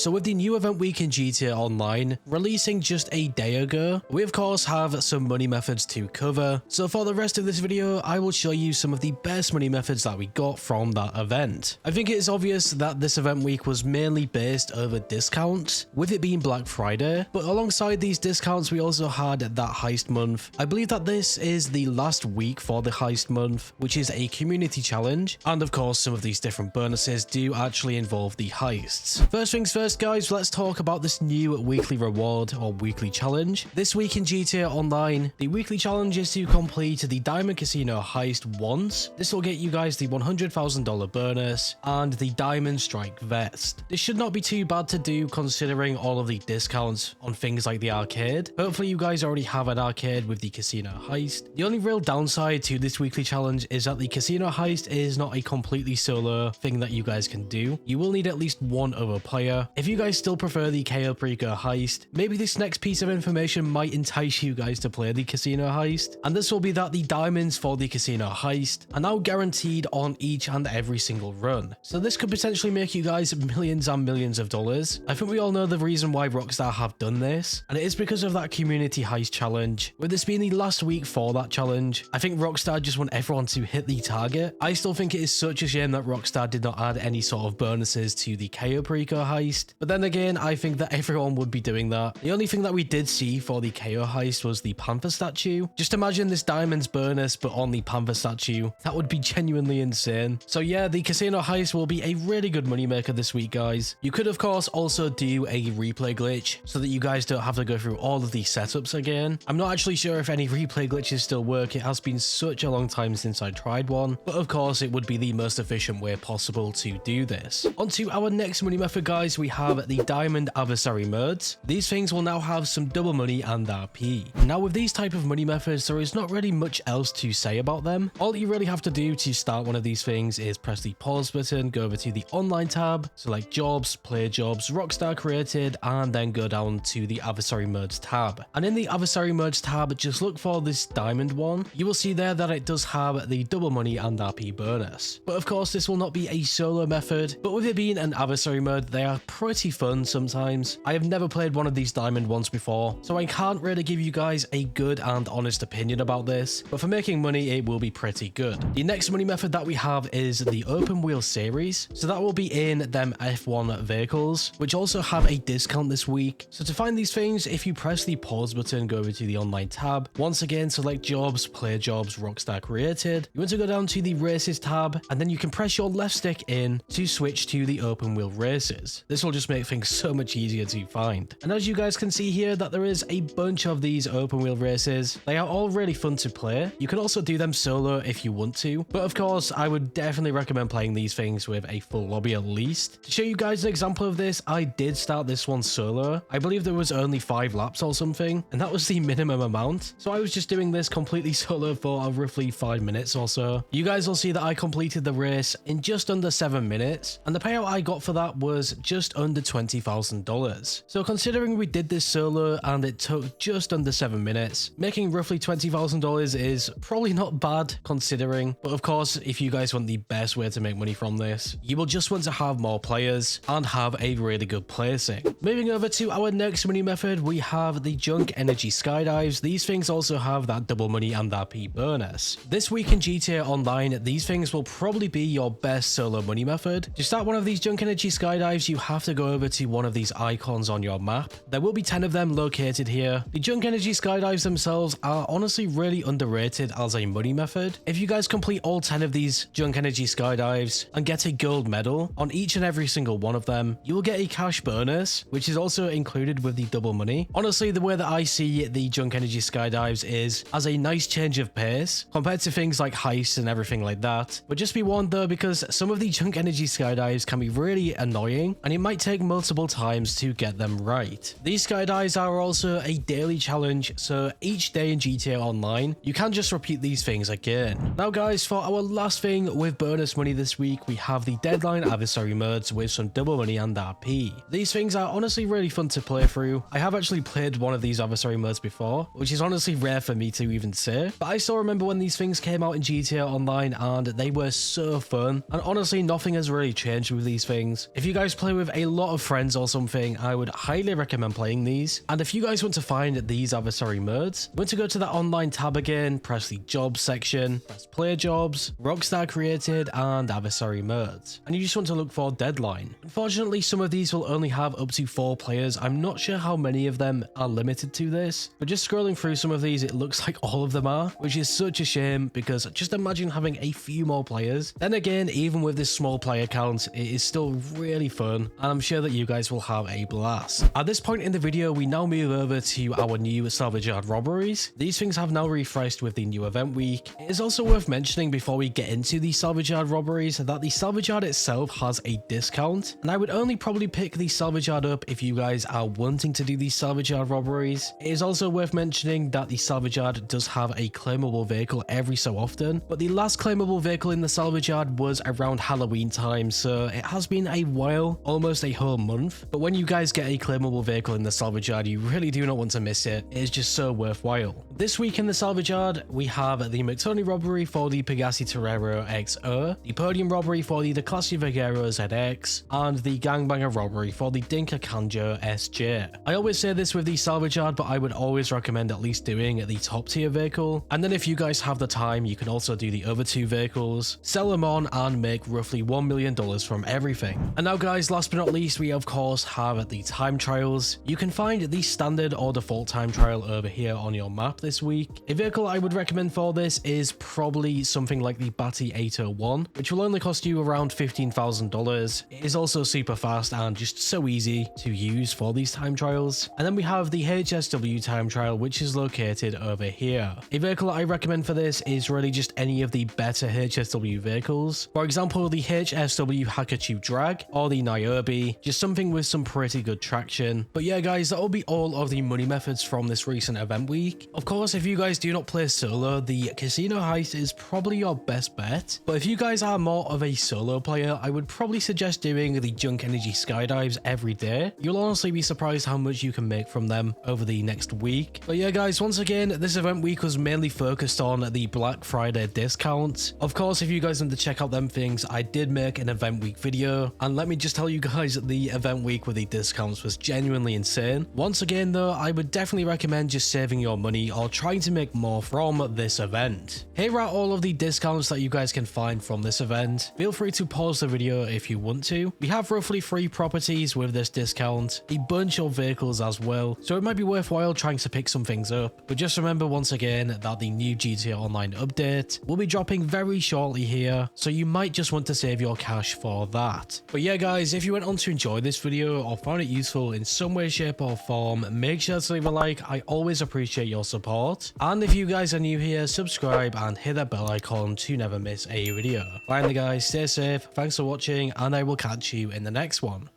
So with the new event week in GTA Online releasing just a day ago, we of course have some money methods to cover. So for the rest of this video, I will show you some of the best money methods that we got from that event. I think it is obvious that this event week was mainly based over discounts, with it being Black Friday, but alongside these discounts we also had that heist month. I believe that this is the last week for the heist month, which is a community challenge, and of course some of these different bonuses do actually involve the heists. First things first guys, let's talk about this new weekly reward or weekly challenge. This week in GTA Online, the weekly challenge is to complete the Diamond Casino heist once. This will get you guys the $100,000 bonus and the Diamond Strike vest. This should not be too bad to do considering all of the discounts on things like the arcade. Hopefully you guys already have an arcade with the casino heist. The only real downside to this weekly challenge is that the casino heist is not a completely solo thing that you guys can do. You will need at least one other player. If you guys still prefer the KO Preco heist, maybe this next piece of information might entice you guys to play the casino heist. And this will be that the diamonds for the casino heist are now guaranteed on each and every single run. So this could potentially make you guys millions and millions of dollars. I think we all know the reason why Rockstar have done this, and it is because of that community heist challenge. With this being the last week for that challenge, I think Rockstar just want everyone to hit the target. I still think it is such a shame that Rockstar did not add any sort of bonuses to the KO Preco heist, but then again, I think that everyone would be doing that. The only thing that we did see for the KO heist was the Panther statue. Just imagine this diamonds bonus but on the Panther statue. That would be genuinely insane. So yeah, the casino heist will be a really good moneymaker this week guys. You could of course also do a replay glitch so that you guys don't have to go through all of these setups again. I'm not actually sure if any replay glitches still work. It has been such a long time since I tried one, but of course it would be the most efficient way possible to do this. On to our next money method guys, we have the Diamond Adversary modes. These things will now have some double money and RP. Now with these type of money methods, there is not really much else to say about them. All you really have to do to start one of these things is press the pause button, go over to the online tab, select jobs, play jobs, Rockstar created, and then go down to the Adversary modes tab. And in the Adversary modes tab, just look for this diamond one. You will see there that it does have the double money and RP bonus. But of course this will not be a solo method, but with it being an adversary mode, they are pretty fun sometimes. I have never played one of these diamond ones before, so I can't really give you guys a good and honest opinion about this, but for making money it will be pretty good. The next money method that we have is the open wheel series, so that will be in them F1 vehicles, which also have a discount this week. So to find these things, if you press the pause button, go over to the online tab, once again select jobs, play jobs, Rockstar created. You want to go down to the races tab, and then you can press your left stick in to switch to the open wheel races. This will just make things so much easier to find. And as you guys can see here that there is a bunch of these open wheel races. They are all really fun to play. You can also do them solo if you want to, but of course I would definitely recommend playing these things with a full lobby at least. To show you guys an example of this, I did start this one solo. I believe there was only 5 laps or something, and that was the minimum amount. So I was just doing this completely solo for roughly 5 minutes or so. You guys will see that I completed the race in just under 7 minutes, and the payout I got for that was just under $20,000. So considering we did this solo and it took just under 7 minutes, making roughly $20,000 is probably not bad considering. But of course, if you guys want the best way to make money from this, you will just want to have more players and have a really good placing. Moving over to our next money method, we have the Junk Energy Skydives. These things also have that double money and RP bonus. This week in GTA Online, these things will probably be your best solo money method. To start one of these Junk Energy Skydives, you have to go over to one of these icons on your map. There will be 10 of them located here. The Junk Energy Skydives themselves are honestly really underrated as a money method. If you guys complete all 10 of these Junk Energy Skydives and get a gold medal on each and every single one of them, you will get a cash bonus, which is also included with the double money. Honestly, the way that I see the Junk Energy Skydives is as a nice change of pace compared to things like heists and everything like that. But just be warned though, because some of the Junk Energy Skydives can be really annoying and it might take multiple times to get them right. These skydives are also a daily challenge, so each day in GTA Online, you can just repeat these things again. Now guys, for our last thing with bonus money this week, we have the Deadline Adversary modes with some double money and RP. These things are honestly really fun to play through. I have actually played one of these adversary modes before, which is honestly rare for me to even say, but I still remember when these things came out in GTA Online and they were so fun, and honestly nothing has really changed with these things. If you guys play with a lot of friends or something, I would highly recommend playing these. And if you guys want to find these adversary modes, you want to go to that online tab again, press the jobs section, press player jobs, Rockstar created, and adversary modes. And you just want to look for deadline. Unfortunately, some of these will only have up to 4 players. I'm not sure how many of them are limited to this, but just scrolling through some of these, it looks like all of them are, which is such a shame because just imagine having a few more players. Then again, even with this small player count, it is still really fun, and I'm sure that you guys will have a blast. At this point in the video, we now move over to our new Salvage robberies. These things have now refreshed with the new event week. It is also worth mentioning before we get into the Salvage robberies that the Salvage itself has a discount, and I would only probably pick the Salvage up if you guys are wanting to do these Salvage robberies. It is also worth mentioning that the Salvage does have a claimable vehicle every so often, but the last claimable vehicle in the Salvage was around Halloween time, so it has been a while, almost a whole month. But when you guys get a claimable vehicle in the Salvage you really do not want to miss it. It is just so worthwhile. This week in the Salvage we have the McTony robbery for the Pegasi Torero XO, the Podium robbery for the Classy Vaguero ZX, and the Gangbanger robbery for the Dinka Kanjo SJ. I always say this with the Salvage but I would always recommend at least doing the top tier vehicle, and then if you guys have the time, you can also do the other 2 vehicles, sell them on, and make roughly $1 million from everything. And now guys, last but not least, we of course have the time trials. You can find the standard or default time trial over here on your map this week. A vehicle I would recommend for this is probably something like the Batty 801, which will only cost you around $15,000. It is also super fast and just so easy to use for these time trials. And then we have the HSW time trial, which is located over here. A vehicle I recommend for this is really just any of the better HSW vehicles. For example, the HSW Hakachu Drag or the Niobe, just something with some pretty good traction. But yeah guys, that will be all of the money methods from this recent event week. Of course, if you guys do not play solo, the casino heist is probably your best bet. But if you guys are more of a solo player, I would probably suggest doing the Junk Energy Skydives every day. You'll honestly be surprised how much you can make from them over the next week. But yeah guys, once again, this event week was mainly focused on the Black Friday discounts. Of course, if you guys want to check out them things, I did make an event week video, and let me just tell you guys that the event week with the discounts was genuinely insane. Once again though, I would definitely recommend just saving your money or trying to make more from this event. Here are all of the discounts that you guys can find from this event. Feel free to pause the video if you want to. We have roughly 3 properties with this discount, a bunch of vehicles as well, so it might be worthwhile trying to pick some things up. But just remember once again that the new GTA Online update will be dropping very shortly here, so you might just want to save your cash for that. But yeah guys, if you went on to enjoy this video or found it useful in some way, shape or form, make sure to leave a like. I always appreciate your support. And if you guys are new here, subscribe and hit that bell icon to never miss a video. Finally guys, stay safe, thanks for watching, and I will catch you in the next one.